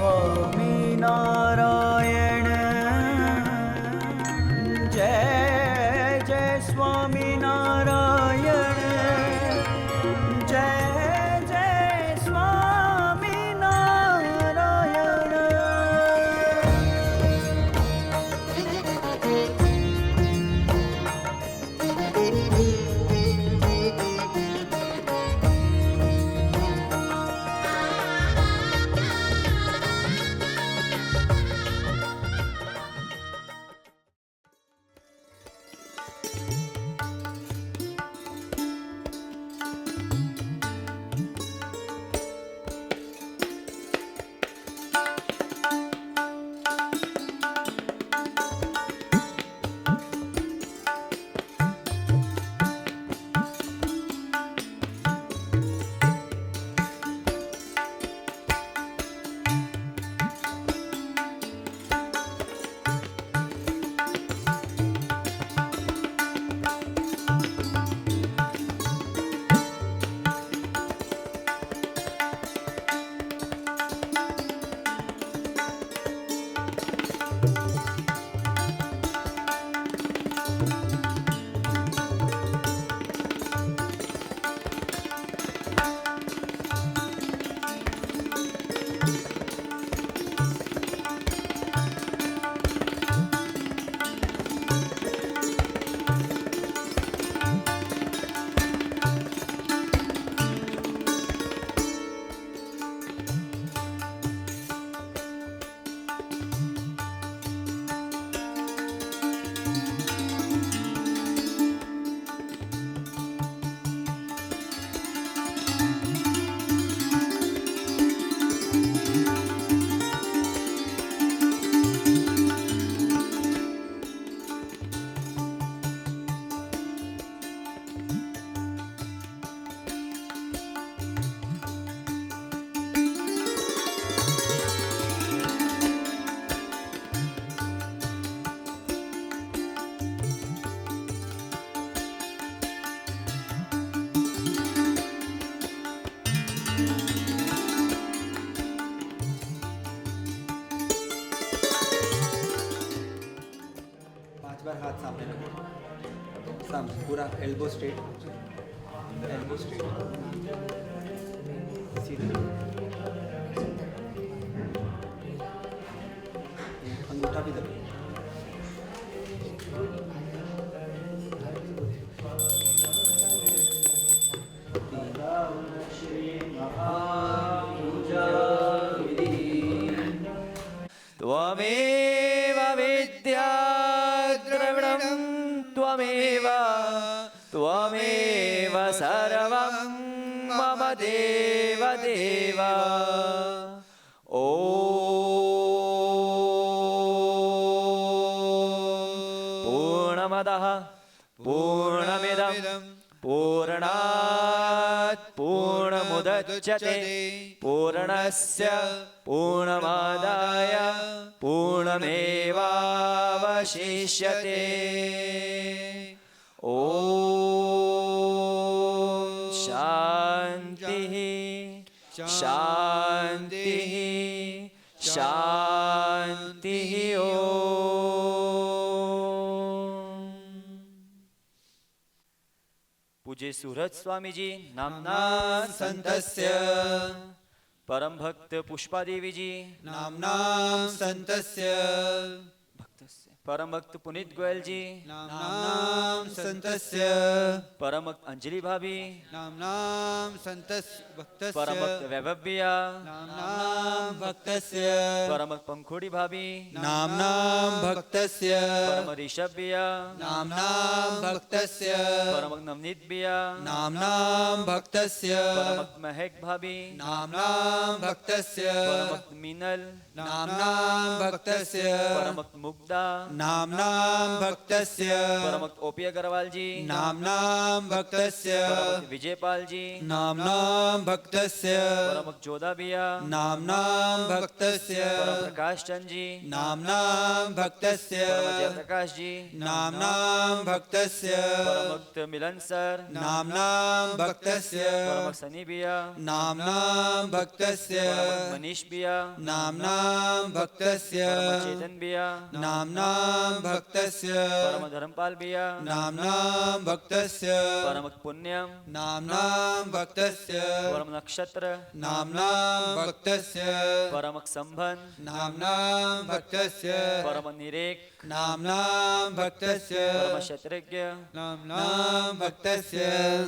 स्वामीनारायण जय जय स्वामीनारायण जय जय स्वामीनारायण। बार हाथ सामने रखो, सामने पूरा एल्बो स्ट्रेट, सीधे अंगूठा भी दबो। त्वमेव विद्या द्रविणं त्वमेव त्वमेव सर्वं मम देव देव। ॐ पूर्णमदः पूर्णमिदं पूर्णात् पूर्णमुदच्यते पूर्णस्य पूर्णमादाय पूर्णमेवावशिष्यते। ॐ शान्तिः शान्तिः शान्तिः। ॐ पूज्य सूरज स्वामी जी नामना संतस्य परम भक्त पुष्पादेवी जी नामना संतस्य परम भक्त पुनीत गोयल जी नामना संतस्य परम भक्त अंजलि भाभी नामना संतस्य भक्तस्य परम भक्त वैभव भैया नामना भक्तस्य परम भक्त पंखोड़ी भाभी नामना भक्तस्य परम ऋषभ भैया नामना भक्तस्य परम भक्त नवनीत भैया नामना भक्तस्य परम भक्त महक भाभी नामना भक्तस्य परम भक्त मीनल नामना भक्तस्य परम भक्त मुग्धा नाम्नां भक्तस्य परमभक्त ओपी अग्रवाल जी, नाम्नां भक्तस्य परमभक्त विजयपाल जी, नाम्नां भक्तस्य परमभक्त जोधा भैया, नाम्नां भक्तस्य परम प्रकाश चंद जी, नाम्नां भक्तस्य परम जयप्रकाश जी, नाम्नां भक्तस्य परमभक्त मिलन सर, नाम्नां भक्तस्य परमभक्त सनी भैया, नाम्नां भक्तस्य परमभक्त मनीष भैया, नाम्नां भक्तस्य परम चेतन भैया, नाम्नां भक्तस्य परम धर्मपाल भैया, नाम्नां भक्तस्य परमभक्त पुण्यम, नाम्नां भक्तस्य परम नक्षत्र, नाम्नां भक्तस्य परमभक्त संभन, नाम्नां भक्तस्य परम निरेक, नाम्नां भक्तस्य परम शत्रज्ञ, नाम्नां भक्तस्य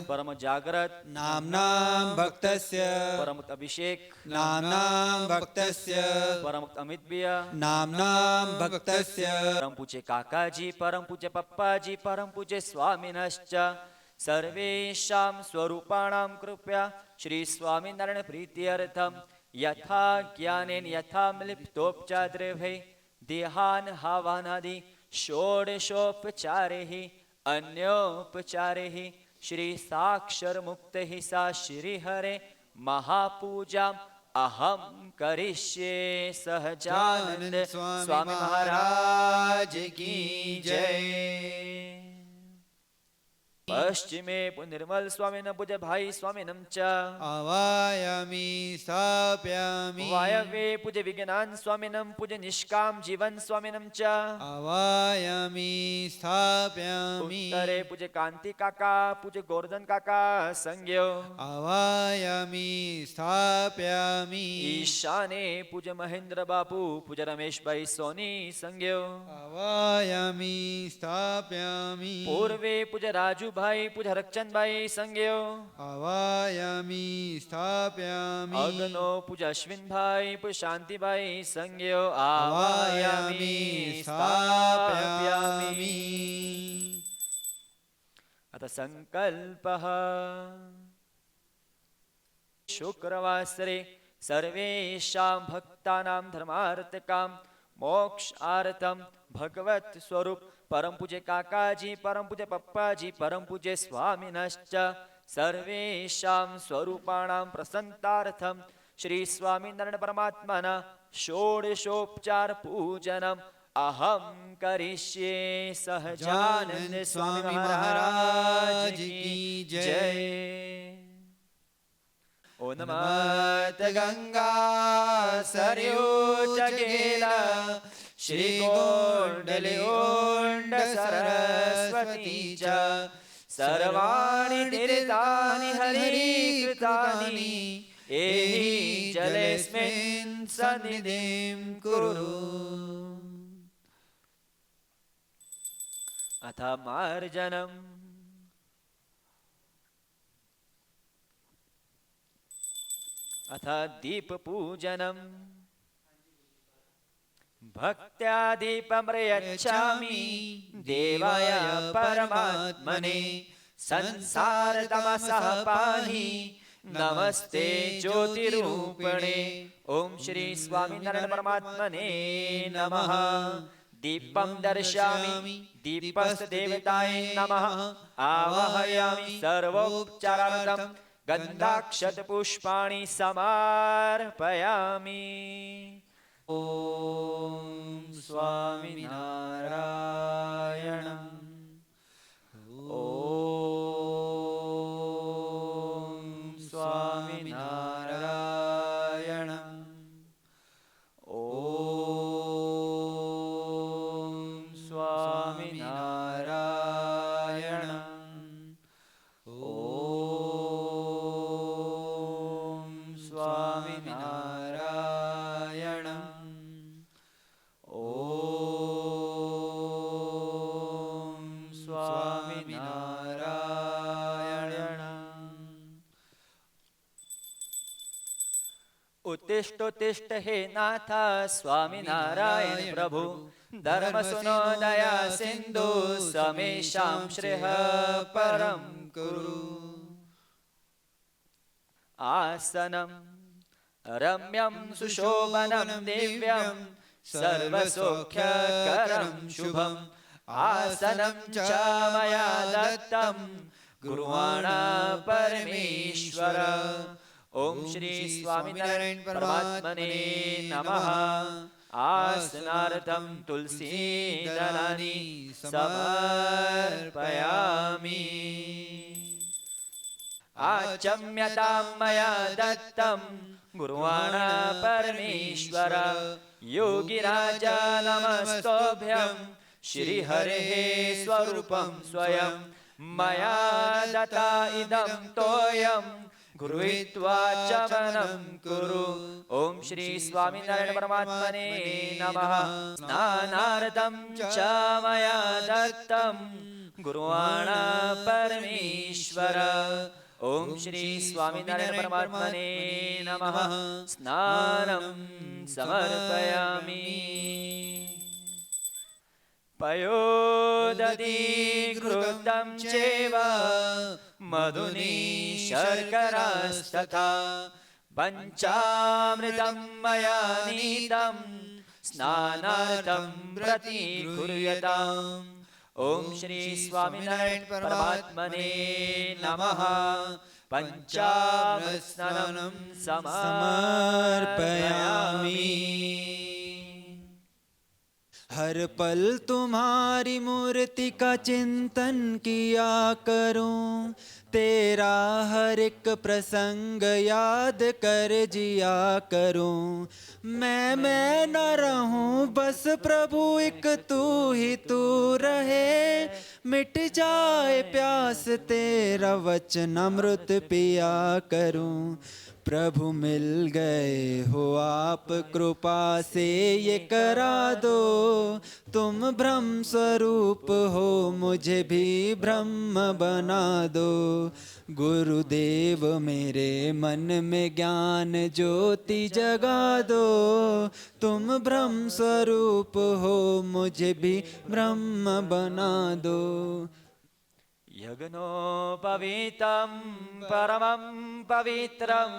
परम जागृत, नाम्नां भक्तस्य परमभक्त अभिषेक, नाम्नां भक्तस्य परमभक्त अमित भैया, नाम्नां भक्तस्य परम पूज्य काका जी, परम पूज्य पप्पा जी, परम पूज्य स्वामिनश्च सर्वेषां स्वरूपाणां कृपया श्री स्वामिनारायण प्रीत्यर्थम यथा ज्ञानेन यथा मिलिप्तोपचाद्रवै देहान हावानादि षोडशोपचारैः अन्योपचारैः श्री साक्षर मुक्त ही सा श्रीहरे महापूजाम् अहम करिष्ये सहजानंद स्वामी महाराज की जय। पश्चिमे निर्मल स्वामी न पूज्य भाई स्वामी नम च आवायामि स्थापयामि वायव्ये पूज्य विज्ञान स्वामी नम पूज्य निष्काम जीवन स्वामी नम च आवायामि स्थापयामि उत्तरे पूज्य कांति काका पूज्य गोवर्धन काका संज्ञो आवायामि स्थापयामि ईशाने पूज्य महेंद्र बापू पूज्य रमेश भाई सोनी संज्ञो आवायामि स्थापयामि पूर्वे पूज्य राजू भाई पूज्य रक्षन भाई संज्ञो आवायामि स्थापयामि अग्नो पूज्य अश्विन भाई पूज्य शांति भाई संज्ञो आवायामि स्थापयामि अतः संकल्पः शुक्रवासरे सर्वेषां भक्तानां धर्मार्थकां मोक्षार्थं भगवत स्वरूप परम पूज्य काकाजी परम पूज्य पप्पाजी परम पूज्य स्वामिनश्च सर्वेषां स्वरूपाणां प्रसन्नार्थं श्री स्वामिनारायण परमात्मना षोडशोपचार पूजनम् अहम करिष्ये सहजानंद स्वामी महाराज की जय। ओ नमः गंगा सरयू चकेला श्री गोंडलियोंड सरस्वती च सर्वाणि तीर्थानि हरिकृतानि एहि जलेस्मिन् सन्निधिं कुरु। अथ मार्जनम् अथ दीपपूजनम् भक्त्या दीपं प्रयच्छामि देवाय परमात्मने संसारतमसः पाहि नमस्ते ज्योतिरूपिणे ओम श्री स्वामिनारायण परमात्मने नमः। दीपं दर्शयामि दीपस्य देवताय नमः आवाहयामि सर्वोपचारार्थं गन्धाक्षत पुष्पाणि समर्पयामि। ओम स्वामिनारायणम् ओम स्वामिनारायणम् ओम स्वामिनारायणम् ओम स्वामिनारायणम् ओम स्वामिनारायणम्। उत्तिष्ठोत्तिष्ठ हे नाथ स्वामिनारायण प्रभु धर्म सुनो दया सिंधु समेषां श्रेयः परं कुरु। आसनं रम्यं सुशोभनं दिव्यं सर्वसौख्यकरं शुभम् आसनं च मया दत्तं गुरुवाणा परमेश्वर। ओम श्री स्वामिनारायण परमात्मने नमः। आसनार्थं तुलसीदलानि समर्पयामि। आचम्यतां मया दत्तं गुरुवाणा परमेश्वर। योगिराजा नमस्तोभ्यं श्रीहरेः स्वरूपं स्वयं मया दत्ता इदं तोयं गुरुत्वा चमनं कुरु। ओम श्री स्वामिनारायण परमात्मने नमः। स्नानार्थं च मया दत्तं गुरुवाणा परमेश्वर। ओम श्री स्वामिनारायण परमात्मने नमः। स्नानं समर्पयामि। पयोदधि घृतं चैव मधुनि शर्करास्तथा पञ्चामृतं मया नीतं स्नानार्थं प्रतिकुर्यताम्। ओम श्री स्वामिनारायण परमात्मने नमः। पंचामृत स्नानं समर्पयामि। हर पल तुम्हारी मूर्ति का चिंतन किया करूं, तेरा हर एक प्रसंग याद कर जिया करूं। मैं न रहूं बस प्रभु एक तू ही तू रहे। मिट जाए प्यास तेरा वचन अमृत पिया करूं। प्रभु मिल गए हो आप कृपा से ये करा दो। तुम ब्रह्म स्वरूप हो मुझे भी ब्रह्म बना दो। गुरुदेव मेरे मन में ज्ञान ज्योति जगा दो। तुम ब्रह्म स्वरूप हो मुझे भी ब्रह्म बना दो। यज्ञोपवीतं परमं पवित्रं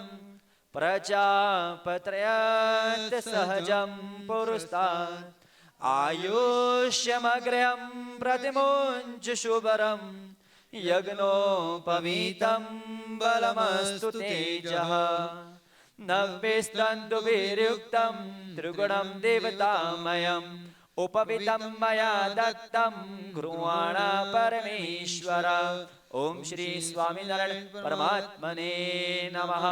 प्रजापत्रयत् सहजं पुरस्तात् आयुष्यमग्र्यं प्रतिमुञ्च शुभरं। यज्ञोपवीतं बलमस्तु तेजः नव्यस्तन्तुभिर्युक्तं त्रिगुणं देवतामयम्। उपवीतं मया दत्तं गुरुवाणा परमेश्वर। ओम श्री स्वामिनारायण परमात्मने नमः।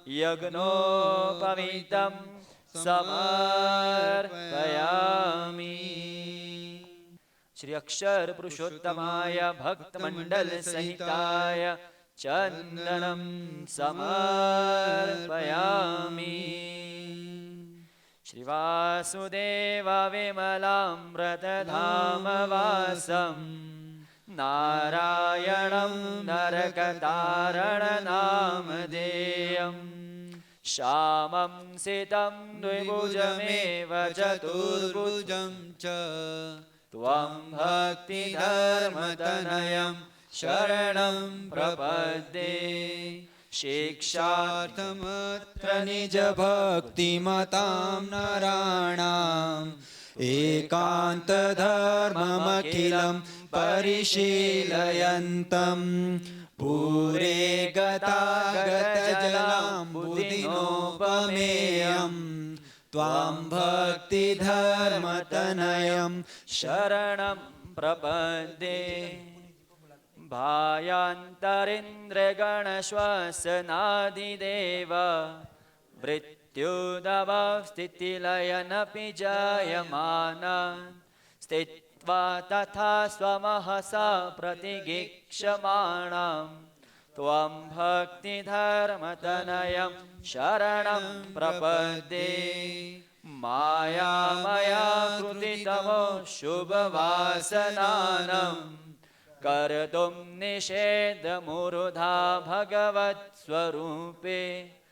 यज्ञोपवीतं समर्पयामि। श्री अक्षर पुरुषोत्तमाय भक्तमंडल सहिताय चंदनं समर्पयामि। श्रीवासुदेव विमलामृतधामवासं नारायणं नरकतारणनामधेयं। श्यामं सितं द्विभुजमेव चतुर्भुजं च त्वं भक्तिधर्मतनयं शरणं प्रपद्ये। शिक्षार्थमत्र निज भक्तिमतां नराणाम् एकान्तधर्ममखिलं परिशीलयन्तं। पूरे गतागतजलाम्बुदिनोपमेयं त्वां भक्तिधर्मतनयं शरणं प्रपद्ये। भायान्तरिन्द्रगणश्वसनादिदेव मृत्युदवस्थितिलयनपि जायमाना। स्थित्वा तथा स्वमहसा प्रतिगीक्षमाणां त्वं भक्तिधर्मतनयं शरणं प्रपद्ये। मायामया कृतितमो शुभवासनानं कर्तुं निषेधमुरुधा भगवत्स्वरूपे।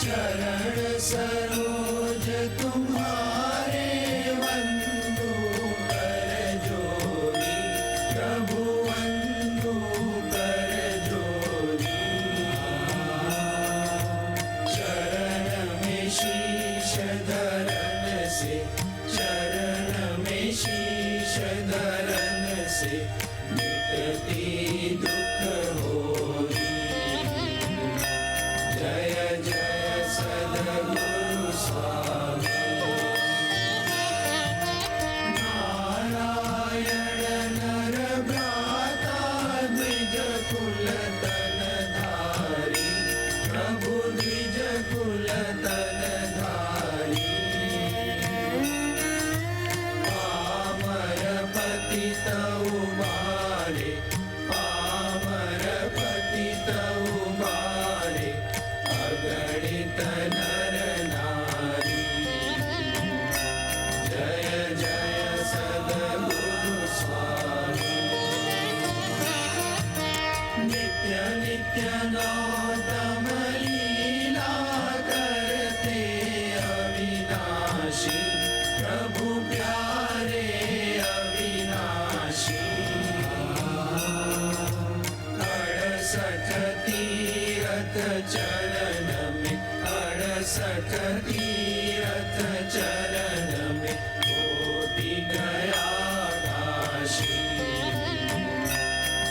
चरण सरोज तुम्हारे वंदू कर जोरी, प्रभु वंदू कर जोरी। चरण में शीश धरन से, चरण में शीश धरन से मिटती दुख होरी। जय जय सद्गुरु स्वामी। नारायण नर भ्राता द्विज कुल तन धारी, प्रभु द्विज कुल तन धारी। पामर पतित उबारे, पामर पतित उबारे, अगणित नर नारी। जय जय सद्गुरु स्वामी। नित्य नित्य नौतम लीला करते अविनाशी, प्रभु प्यारे अविनाशी। 68 तीरथ चरण में, 68 तीरथ चरण में कोटि गया काशी।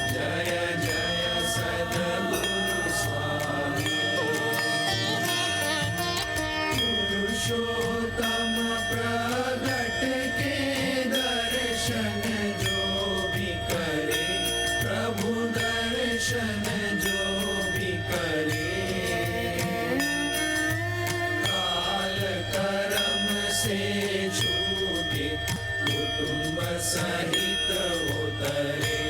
जय जय सद्गुरु स्वामी। पुरुषोत्तम प्रगट के दर्शन जो भी करे, प्रभु दर्शन जो भी करे। काल कर्म से छूटे, कुटुंब सहित उतरे।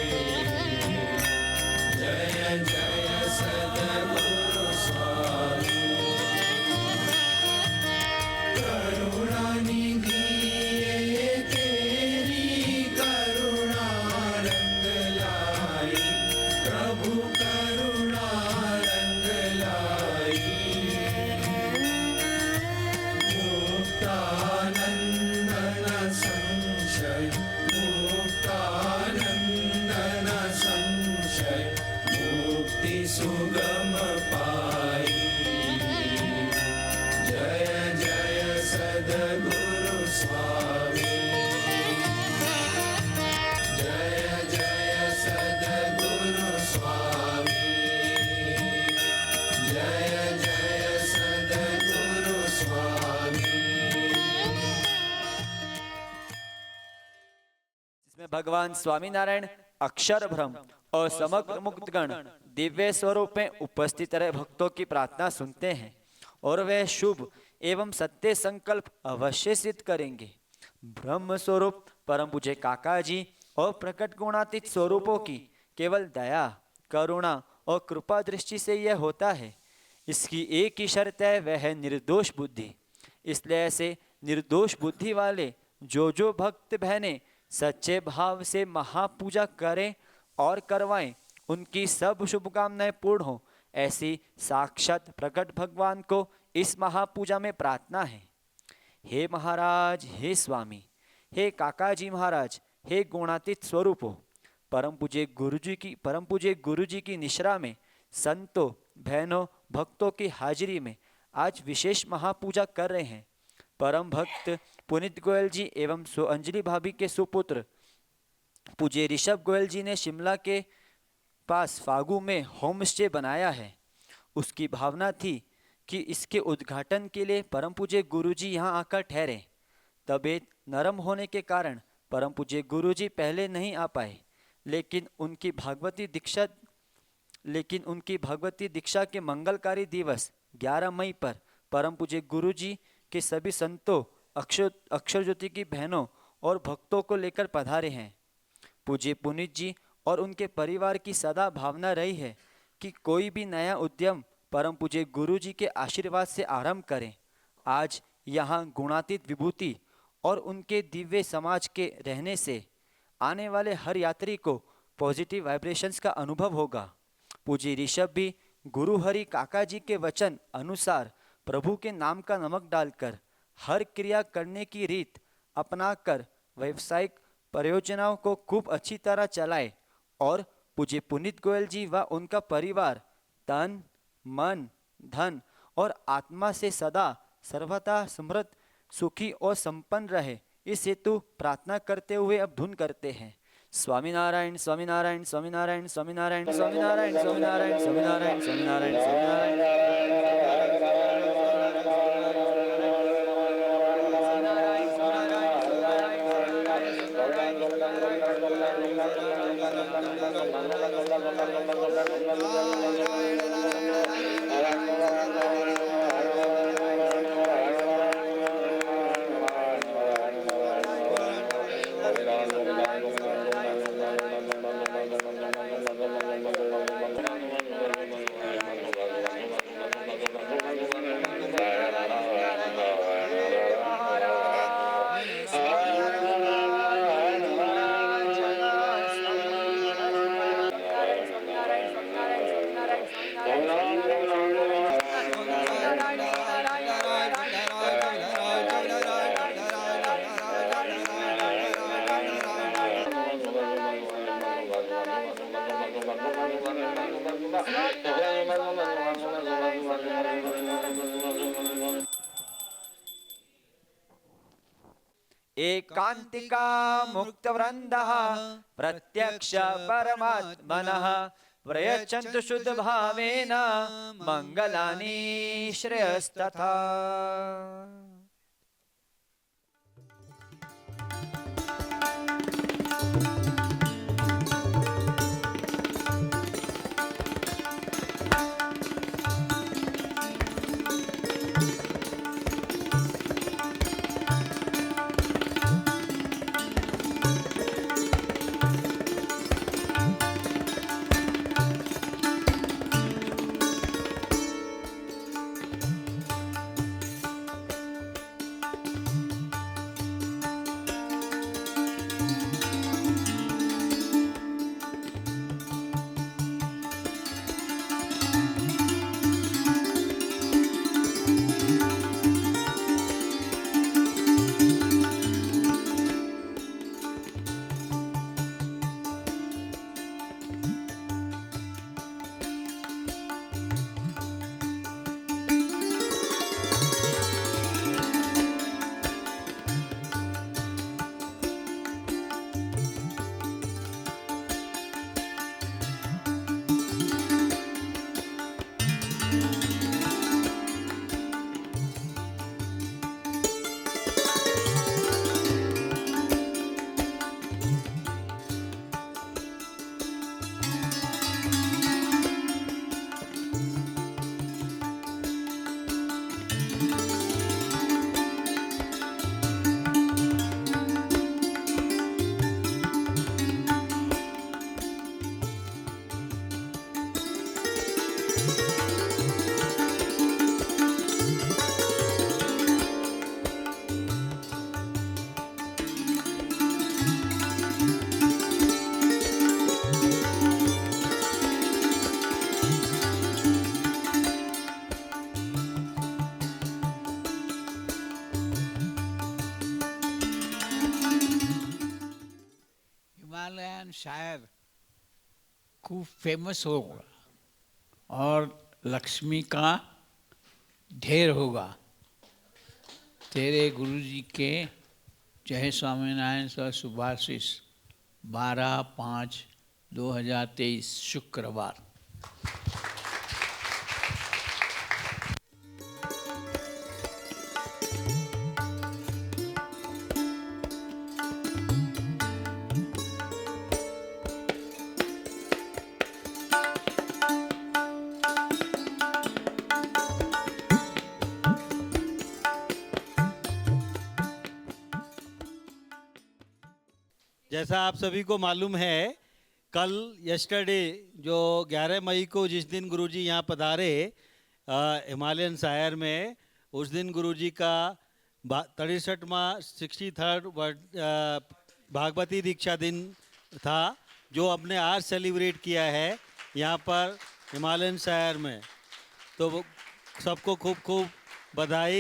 जय जय सद्गुरु स्वामी। करुणा निधि ये तेरी करुणा रंग लाई, प्रभु करुणा रंग लाई। मुक्तानंद न संशय, मुक्तानंद न संशय, मुक्ति सुगम पाई। जय जय सद्गुरु स्वामी। जय जय सद्गुरु स्वामी। जय जय सद्गुरु स्वामी। जिसमें भगवान स्वामीनारायण अक्षर ब्रह्म और समग्र मुक्तगण दिव्य स्वरूप में उपस्थित रहे भक्तों की प्रार्थना सुनते हैं और वे शुभ एवं सत्य संकल्प अवश्य सिद्ध करेंगे। ब्रह्म स्वरूप परम पूज्य काका जी और प्रकट गुणातीत स्वरूपों की केवल दया, करुणा और कृपा दृष्टि से यह होता है। इसकी एक ही शर्त है, वह है निर्दोष बुद्धि। इसलिए ऐसे निर्दोष बुद्धि वाले जो भक्त बहनें सच्चे भाव से महापूजा करें और करवाएं, उनकी सब शुभकामनाएं पूर्ण हो, ऐसी साक्षात प्रकट भगवान को इस महापूजा में प्रार्थना है। हे महाराज, हे स्वामी, हे काका जी महाराज, हे गुणातीत स्वरूपो, परम पूज्य गुरु जी की निश्रा में संतों, बहनों, भक्तों की हाजिरी में आज विशेष महापूजा कर रहे हैं। परम भक्त पुनीत गोयल जी एवं अंजलि भाभी के सुपुत्र पूज्य ऋषभ गोयल जी ने शिमला के पास फागू में होम स्टे बनाया है। उसकी भावना थी कि इसके उद्घाटन के लिए परम पूज्य गुरु जी यहाँ आकर ठहरे। तबीयत नरम होने के कारण परम पूज्य गुरु जी पहले नहीं आ पाए, लेकिन उनकी भागवती दीक्षा के मंगलकारी दिवस 11 मई पर परम पूज्य गुरु जी के सभी संतों, अक्षर ज्योति की बहनों और भक्तों को लेकर पधारे हैं। पूज्य पुनीत जी और उनके परिवार की सदा भावना रही है कि कोई भी नया उद्यम परम पूज्य गुरु जी के आशीर्वाद से आरंभ करें। आज यहाँ गुणातीत विभूति और उनके दिव्य समाज के रहने से आने वाले हर यात्री को पॉजिटिव वाइब्रेशंस का अनुभव होगा। पूज्य ऋषभ भी गुरु हरि काका जी के वचन अनुसार प्रभु के नाम का नमक डालकर हर क्रिया करने की रीत अपनाकर व्यावसायिक परियोजनाओं को खूब अच्छी तरह चलाए और पूज्य पुनीत गोयल जी व उनका परिवार तन मन धन और आत्मा से सदा सर्वदा समृद्ध सुखी और संपन्न रहे, इस हेतु प्रार्थना करते हुए अब धुन करते हैं। स्वामीनारायण स्वामीनारायण स्वामीनारायण स्वामीनारायण स्वामीनारायण स्वामीनारायण स्वामीनारायण स्वामीनारायण स्वामीनारायण एकांतिका मुक्तवृंदः प्रत्यक्ष परमात्मनः प्रयच्छन्तु शुद्ध भावेन मंगलानि श्रेयस्तथा। हिमालयन शायर खूब फेमस होगा और लक्ष्मी का ढेर होगा। तेरे गुरुजी के जय स्वामीनारायण सर शुभाशीष 12/5/2023 शुक्रवार। जैसा आप सभी को मालूम है, कल यस्टरडे जो 11 मई को जिस दिन गुरुजी यहाँ पधारे हिमालयन शायर में, उस दिन गुरुजी का 63वां 63rd भागवती दीक्षा दिन था, जो हमने आज सेलिब्रेट किया है यहाँ पर हिमालयन शायर में। तो सबको खूब खूब बधाई।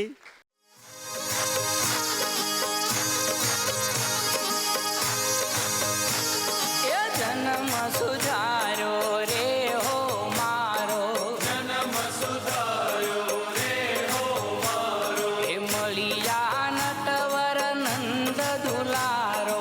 એ જન્મ સુધારો રે હો મારો, જન્મ સુધાર્યો રે હો મારો, એ મળિયા નટવર નંદ દુલારો,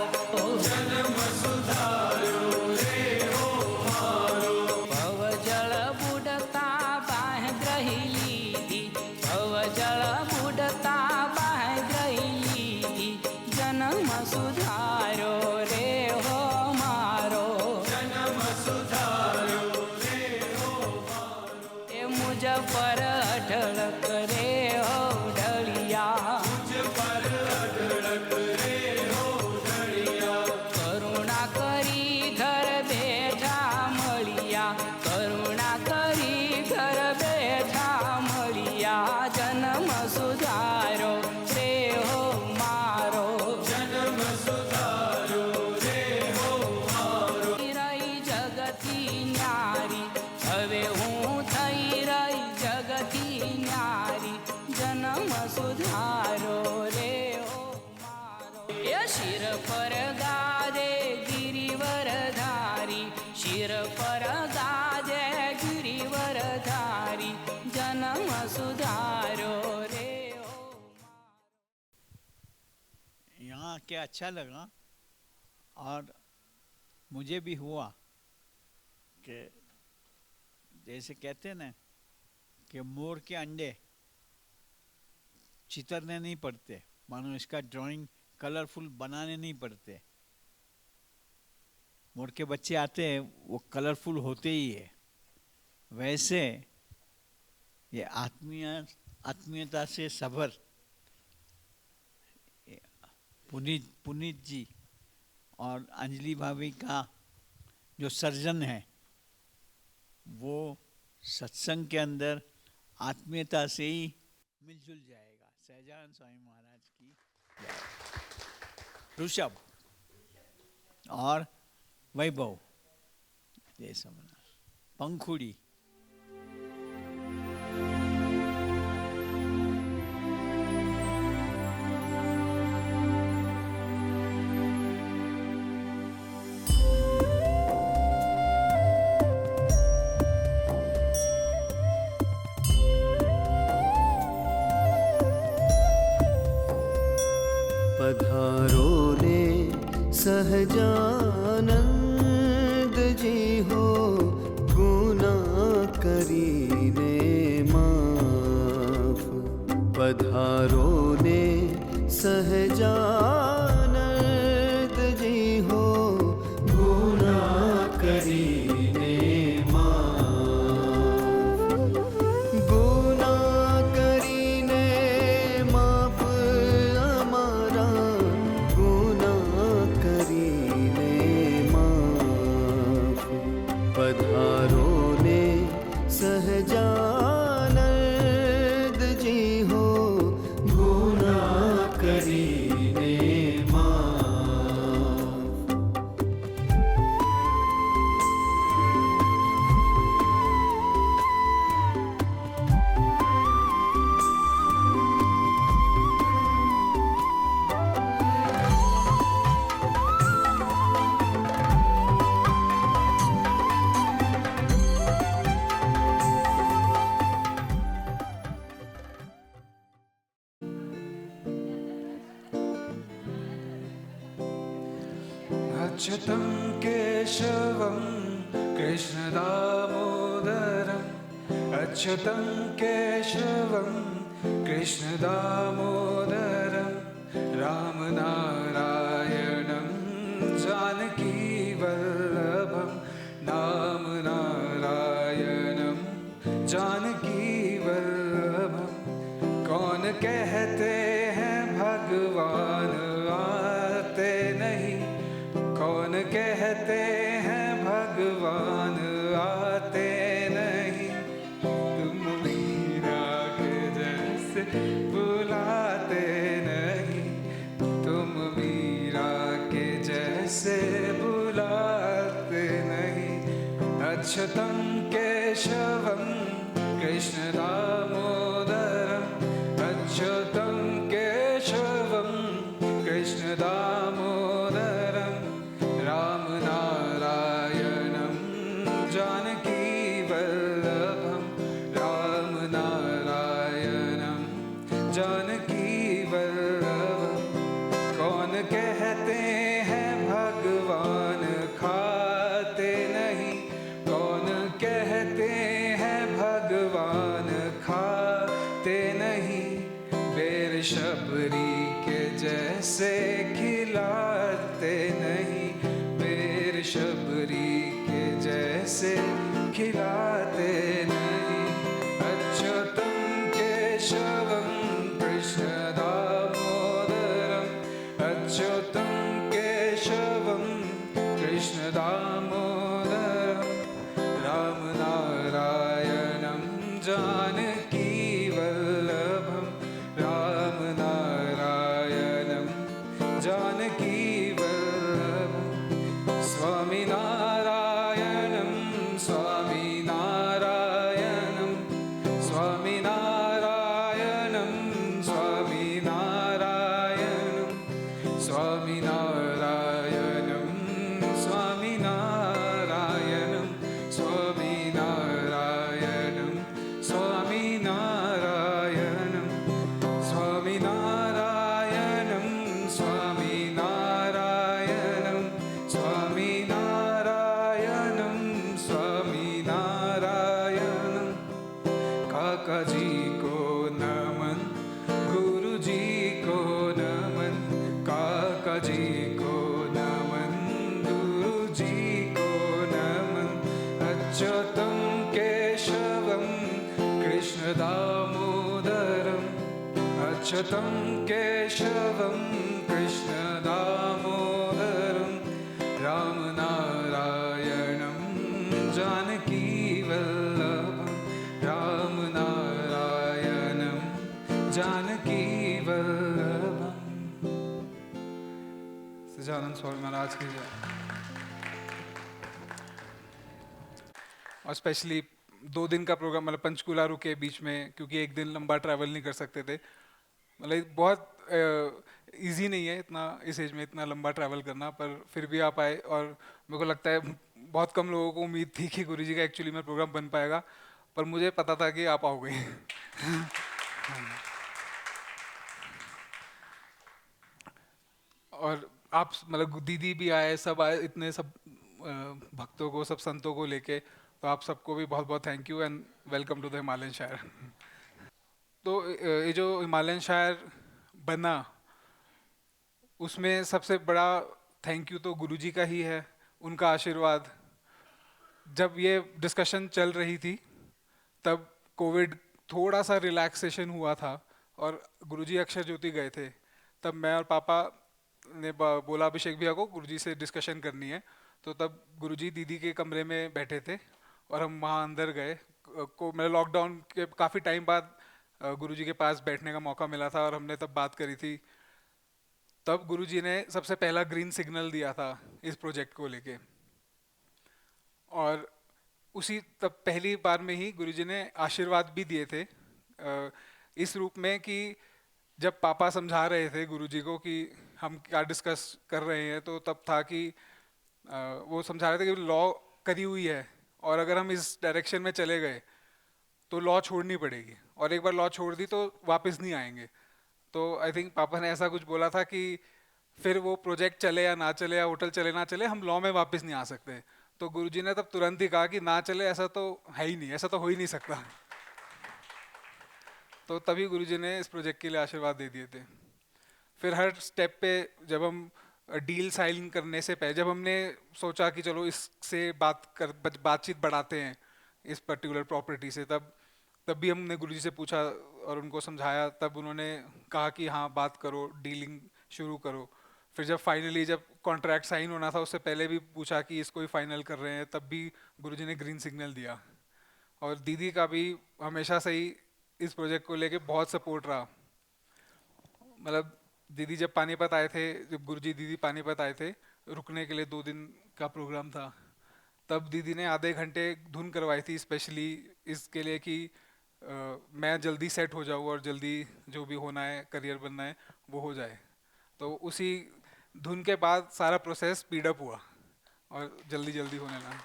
જન્મ સુધાર્યો રે હો મારો, ભવ જળ બુડતા બાંધ્રહી લીધી, ભવ જળ બુડતા બાંધ્રહી લીધી, જન્મ સુધારો રે હો મારો, જન્મ સુધાર્યો રે હો મારો, એ મુજ પર અઢળક રે હો ઢળિયા, મુજ પર અઢળક રે હો ઢળિયા, કરુણા કરી ઘર બેઠા મળિયા, કરુણા કરી ઘર બેઠા મળિયા, જન્મ સુધારો રે હો મારો, જન્મ સુધાર્યો રે હો મારો, રહી જગતી ન્યારી, હવે હું થઈ રહી જગતી ન્યારી, જન્મ સુધારો રે હો મારો, એ શિર પર ગાજે ગિરિવર ધારી, શિર પર ગાજે ગિરિવર ધારી, જન્મ સુધારો રે હો यहाँ के अच्छा लगा और मुझे भी हुआ कि जैसे कहते हैं ना कि मोर के अंडे चितरने नहीं पड़ते, मानो इसका ड्राइंग कलरफुल बनाने नहीं पड़ते। मोर के बच्चे आते हैं वो कलरफुल होते ही है। वैसे ये आत्मीयता से सबर पुनीत जी और अंजलि भाभी का जो सर्जन है वो सत्संग के अंदर आत्मीयता से ही मिलजुल जाएगा। सहजानंद स्वामी महाराज की जय। ऋषभ और वैभव ये समझना, पंखुड़ी पधारो रे सहजानंद जी हो, गुना करीने माफ। पधारो रे सहजानंद जी हो, गुना करीने माफ। गुना करीने माफ अमारा, गुना करीने माफ। पधारो ने सहजानंद जी हो, गुना करीने माफ। अच्युतं केशवं कृष्णदामोदरम्, अच्युतं केशवं कृष्णदामोदरं, रामनारायणं जानकीवल्लभं, नारायणं जानकीवल्लभं। कौन कहते हैं भगवान आते नहीं, कौन कहते हैं भगवान आते नहीं, तुम मीरा के जैसे बुलाते नहीं, तुम मीरा के जैसे बुलाते नहीं। अच्युतं केशवं कृष्णदामोदरम्, जानकी वल्लभ कौन कहते हैं भगवान खाते नहीं, कौन कहते हैं भगवान खाते नहीं, बेर शबरी के जैसे खिलाते नहीं, बेर शबरी के जैसे खिलाते नहीं। अच्युतम केशवम कृष्ण दामोदरम, अच्युतम केशवम कृष्ण दामोदरम, राम नारायणम जानकी वल्लभम, राम नारायणम जानकी वल्लभम, स्वामी नारायणम स्वामी नारायणम, स्वामी नारायणम स्वामी नारायणम, स्वामी नारायणम स्वामी नारायणम, स्वामी नारायणम स्वामी नारायणम, स्वामी नारायणम स्वामी नारायणम, स्वामी नारायणम स्वामी नारायणम। काका जी को नमन, गुरु जी को नमन, काका जी को नमन, गुरु जी को नमन। अच्युतम केशवम कृष्ण दामोदरम, अच्युतम केशवम कृष्ण दामोदरम, राम नारायणम जानकी वल्लभम, राम नारायणम जानकी वल्लभम। सच्चिदानंद स्वामी महाराज की जय। और स्पेशली 2 दिन का प्रोग्राम, मतलब पंचकुला रुके बीच में, क्योंकि एक दिन लंबा ट्रैवल नहीं कर सकते थे। मतलब बहुत इजी नहीं है इतना इस एज में इतना लंबा ट्रैवल करना, पर फिर भी आप आए। और मेरे को लगता है बहुत कम लोगों को उम्मीद थी कि गुरुजी का एक्चुअली में प्रोग्राम बन पाएगा, पर मुझे पता था कि आप आओगे। और आप मतलब दीदी भी आए, सब आए, इतने सब भक्तों को, सब संतों को लेके, तो आप सबको भी बहुत बहुत thank you and welcome to the Himalayan Shire. तो ये जो हिमालयन शायर बना, उसमें सबसे बड़ा थैंक यू तो गुरुजी का ही है, उनका आशीर्वाद। जब ये डिस्कशन चल रही थी तब कोविड थोड़ा सा रिलैक्सेशन हुआ था और गुरुजी अक्षर ज्योति गए थे, तब मैं और पापा ने बोला अभिषेक भैया को गुरुजी से डिस्कशन करनी है। तो तब गुरुजी दीदी के कमरे में बैठे थे और हम वहाँ अंदर गए। को मेरे लॉकडाउन के काफ़ी टाइम बाद गुरुजी के पास बैठने का मौका मिला था और हमने तब बात करी थी। तब गुरुजी ने सबसे पहला ग्रीन सिग्नल दिया था इस प्रोजेक्ट को लेके, और उसी तब पहली बार में ही गुरुजी ने आशीर्वाद भी दिए थे इस रूप में कि जब पापा समझा रहे थे गुरुजी को कि हम क्या डिस्कस कर रहे हैं, तो तब था कि वो समझा रहे थे कि लॉ करी हुई है और अगर हम इस डायरेक्शन में चले गए तो लॉ छोड़नी पड़ेगी, और एक बार लॉ छोड़ दी तो वापस नहीं आएंगे। तो आई थिंक पापा ने ऐसा कुछ बोला था कि फिर वो प्रोजेक्ट चले या ना चले या होटल चले ना चले, हम लॉ में वापस नहीं आ सकते। तो गुरुजी ने तब तुरंत ही कहा कि ना चले ऐसा तो है ही नहीं, ऐसा तो हो ही नहीं सकता। तो तभी गुरुजी ने इस प्रोजेक्ट के लिए आशीर्वाद दे दिए थे। फिर हर स्टेप पे जब हम डील साइन करने से पहले, जब हमने सोचा कि चलो इससे बातचीत बढ़ाते हैं इस पर्टिकुलर प्रॉपर्टी से, तब भी हमने गुरुजी से पूछा और उनको समझाया। तब उन्होंने कहा कि हाँ बात करो, डीलिंग शुरू करो। फिर जब फाइनली जब कॉन्ट्रैक्ट साइन होना था उससे पहले भी पूछा कि इसको ही फाइनल कर रहे हैं, तब भी गुरुजी ने ग्रीन सिग्नल दिया। और दीदी का भी हमेशा से ही इस प्रोजेक्ट को लेके बहुत सपोर्ट रहा। मतलब दीदी जब पानीपत आए थे, जब गुरुजी दीदी पानीपत आए थे रुकने के लिए, 2 दिन का प्रोग्राम था, तब दीदी ने आधे घंटे धुन करवाई थी स्पेशली इसके लिए कि मैं जल्दी सेट हो जाऊँ और जल्दी जो भी होना है, करियर बनना है, वो हो जाए। तो उसी धुन के बाद सारा प्रोसेस स्पीडअप हुआ और जल्दी होने लगा।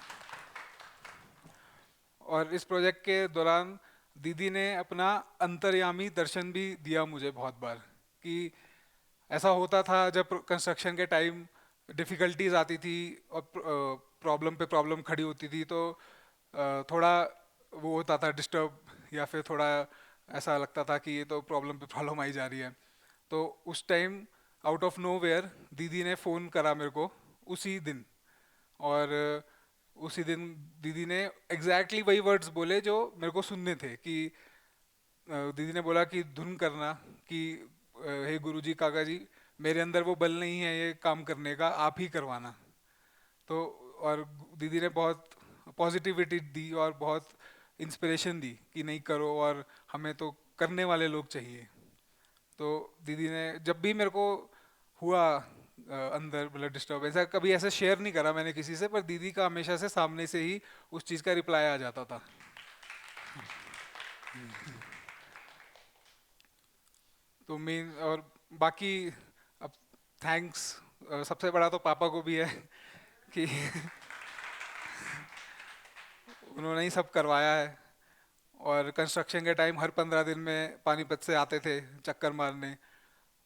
और इस प्रोजेक्ट के दौरान दीदी ने अपना अंतर्यामी दर्शन भी दिया मुझे बहुत बार, कि ऐसा होता था जब कंस्ट्रक्शन के टाइम डिफ़िकल्टीज आती थी और प्रॉब्लम पे प्रॉब्लम खड़ी होती थी, तो थोड़ा वो होता था डिस्टर्ब, या फिर थोड़ा ऐसा लगता था कि ये तो प्रॉब्लम पे प्रॉब्लम आई जा रही है। तो उस टाइम आउट ऑफ नोवेयर दीदी ने फ़ोन करा मेरे को उसी दिन, और उसी दिन दीदी ने एग्जैक्टली वही वर्ड्स बोले जो मेरे को सुनने थे, कि दीदी ने बोला कि धुन करना, कि हे गुरुजी, काका जी, मेरे अंदर वो बल नहीं है ये काम करने का, आप ही करवाना। तो और दीदी ने बहुत पॉजिटिविटी दी और बहुत इंस्पिरेशन दी कि नहीं करो, और हमें तो करने वाले लोग चाहिए। तो दीदी ने जब भी मेरे को हुआ अंदर मतलब डिस्टर्ब, ऐसा कभी ऐसे शेयर नहीं करा मैंने किसी से, पर दीदी का हमेशा से सामने से ही उस चीज़ का रिप्लाई आ जाता था। तो मेन और बाकी अब थैंक्स सबसे बड़ा तो पापा को भी है कि उन्होंने ही सब करवाया है। और कंस्ट्रक्शन के टाइम हर 15 दिन में पानीपत से आते थे चक्कर मारने,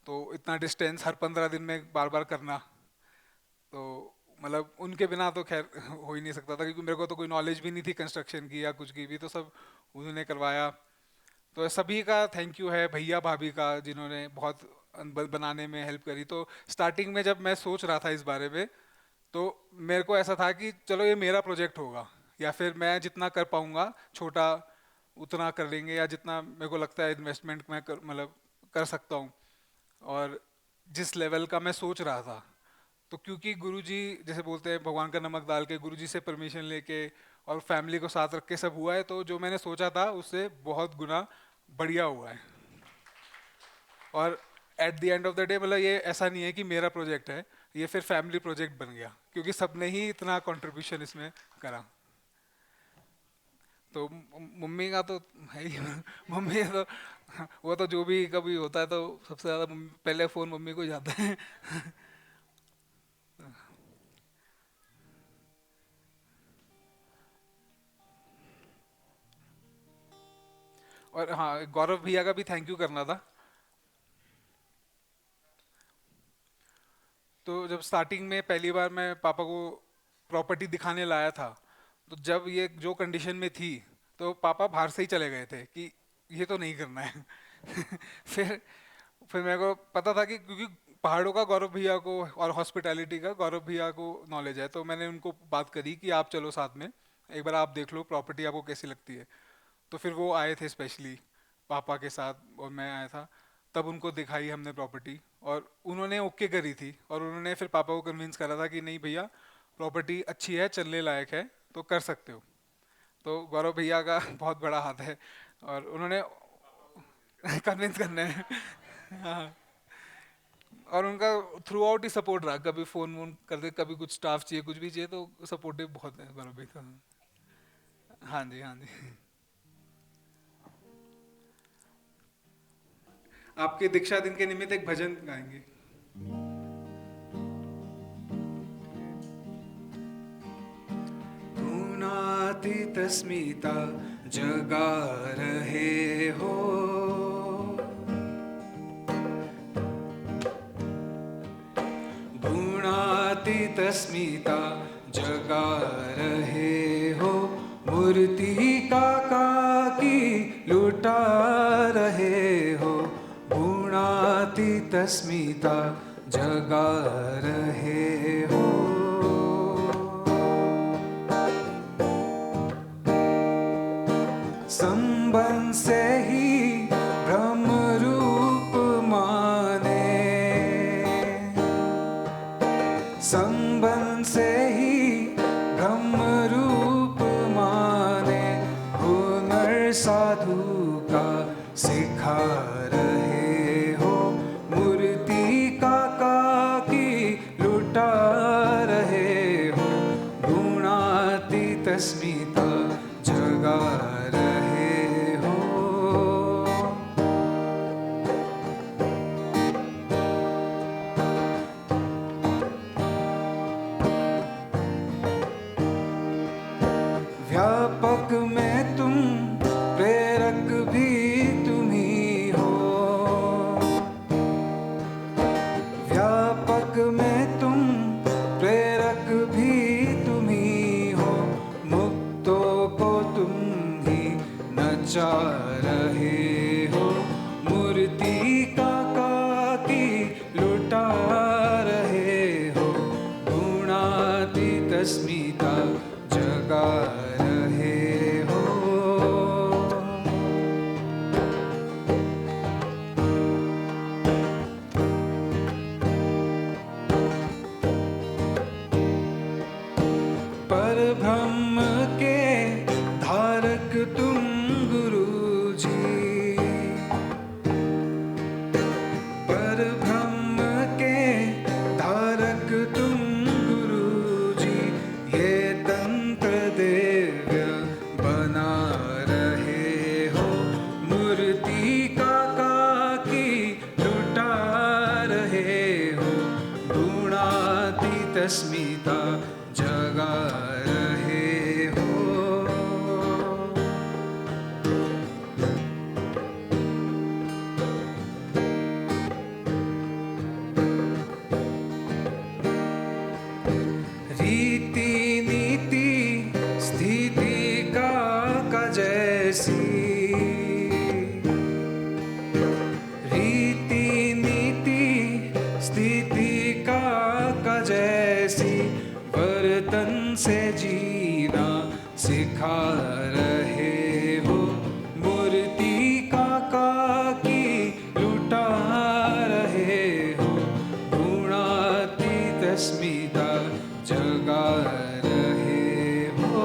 तो इतना डिस्टेंस हर 15 दिन में बार बार करना, तो मतलब उनके बिना तो खैर हो ही नहीं सकता था, क्योंकि मेरे को तो कोई नॉलेज भी नहीं थी कंस्ट्रक्शन की या कुछ की भी, तो सब उन्होंने करवाया। तो सभी का थैंक यू है, भैया भाभी का जिन्होंने बहुत बनाने में हेल्प करी। तो स्टार्टिंग में जब मैं सोच रहा था इस बारे में, तो मेरे को ऐसा था कि चलो ये मेरा प्रोजेक्ट होगा, या फिर मैं जितना कर पाऊँगा छोटा उतना कर लेंगे, या जितना मेरे को लगता है इन्वेस्टमेंट मैं मतलब कर सकता हूँ। और जिस लेवल का मैं सोच रहा था, तो क्योंकि गुरुजी जैसे बोलते हैं भगवान का नमक डाल के, गुरुजी से परमिशन लेके और फैमिली को साथ रख के सब हुआ है, तो जो मैंने सोचा था उससे बहुत गुना बढ़िया हुआ है। और at the end of the day मतलब ये ऐसा नहीं है कि मेरा प्रोजेक्ट है, ये फिर फैमिली प्रोजेक्ट बन गया, क्योंकि सबने ही इतना कंट्रीब्यूशन इसमें करा। तो मम्मी का तो है ही मम्मी तो वो तो जो भी कभी होता है तो सबसे ज़्यादा पहले फ़ोन मम्मी को ही जाता है। और हाँ, गौरव भैया का भी थैंक यू करना था। तो जब स्टार्टिंग में पहली बार मैं पापा को प्रॉपर्टी दिखाने लाया था, तो जब ये जो कंडीशन में थी, तो पापा बाहर से ही चले गए थे कि ये तो नहीं करना है। फिर मेरे को पता था कि क्योंकि पहाड़ों का गौरव भैया को और हॉस्पिटैलिटी का गौरव भैया को नॉलेज है, तो मैंने उनको बात करी कि आप चलो साथ में, एक बार आप देख लो प्रॉपर्टी आपको कैसी लगती है। तो फिर वो आए थे स्पेशली पापा के साथ, और मैं आया था, तब उनको दिखाई हमने प्रॉपर्टी, और उन्होंने ओके करी थी। और उन्होंने फिर पापा को कन्विंस करा था कि नहीं भैया प्रॉपर्टी अच्छी है, चलने लायक है, तो कर सकते हो। तो गौरव भैया का बहुत बड़ा हाथ है, और उन्होंने कन्विंस करने हाँ। और उनका थ्रू आउट ही सपोर्ट रहा, कभी फ़ोन वोन करते, कभी कुछ स्टाफ चाहिए, कुछ भी चाहिए, तो सपोर्टिव बहुत है गौरव भैया। हाँ जी, हाँ जी। आपके दीक्षा दिन के निमित्त एक भजन गाएंगे। गुणातीत स्मिता जगा रहे हो, गुणातीत स्मिता जगा रहे हो, मूर्ति काका की लुटा रहे हो, गुणातीत स्मिता जगा रहे हो। संबंध से ही ब्रह्म रूप माने, संबंध से ही ब्रह्म रूप माने, हुनर साधु का सिखा रहे हो, मूर्ति काका की लुटा रहे हो, गुणातीत स्मिता जगा रहे हो। व्यापक में तुम प्रेरक का की लुटा रहे हो, गुणातीत अस्मिता जगा रहे हो। पर ब्रह्म के धारक तुम गुरुजी, पर ब्रह्म के धारक तुम गुरुजी, ये तंत्र दिव्य बना रहे हो, मूर्ति का की लुटा रहे हो, गुणातीत अस्मिता जगा रहे हो। रीति नीति स्थिति का जैसी, रीति नीति स्थिति का जैसी, वर्तन से जीना सिखा रहे हो, मूर्ति का की लुटा रहे हो, गुणातीत अस्मिता जगा रहे हो।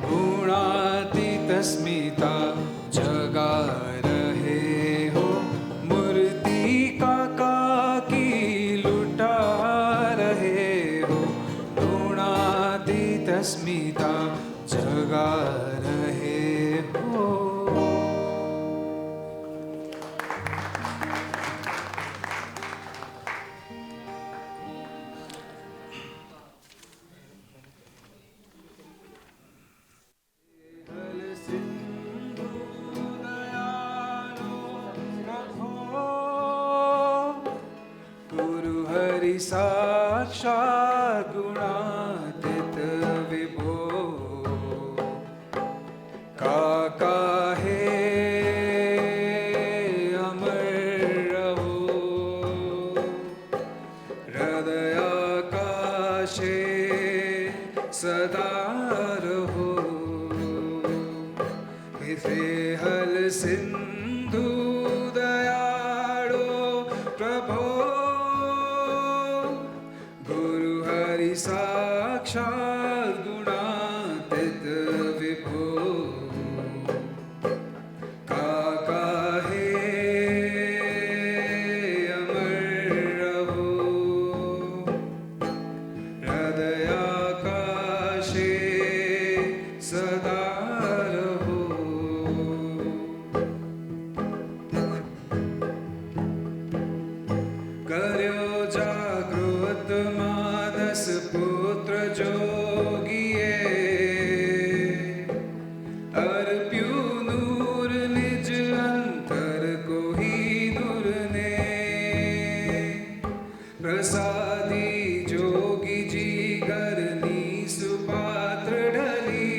गुणातीत अस्मिता जगा रहे हो, मूर्ति का की लुटा रहे हो, गुणातीत अस्मिता जगा रहे हो। गुरु हरि साक्षात् गुणातीत विभो, काका हे अमर रहो, हृदयाकाशे सदा रहो, हल सिंधु दयाळो प्रभो, गुरु हरि साक्षात् गुणातीत विभो, काका हे अमर रहो, हृदयाकाशे सदा रहो। कर्यो जागृत मानस पुत्र जोगिए, अर्प्यु नूर निज अंतर को ही नूर ने, प्रसादी जोगी जी गरनी सुपात्र ढली,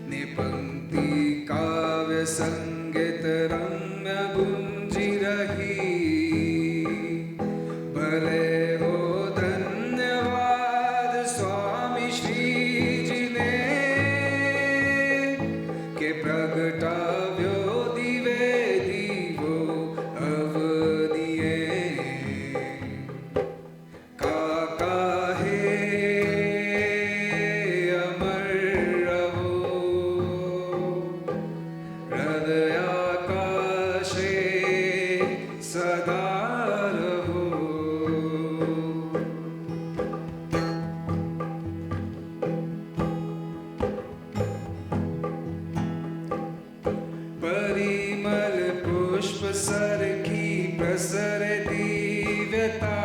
निपंक्ति काव्य संगीत रम्य गुंजी रही, भले हो धन्यवाद स्वामी श्री जी ने, के प्रगटाव्यो दिवे दीवो अवदिए, काका हे अमर रहो, हृदयाकाशे सदा रहो। परिमल पुष्प सर की प्रसर दिव्यता,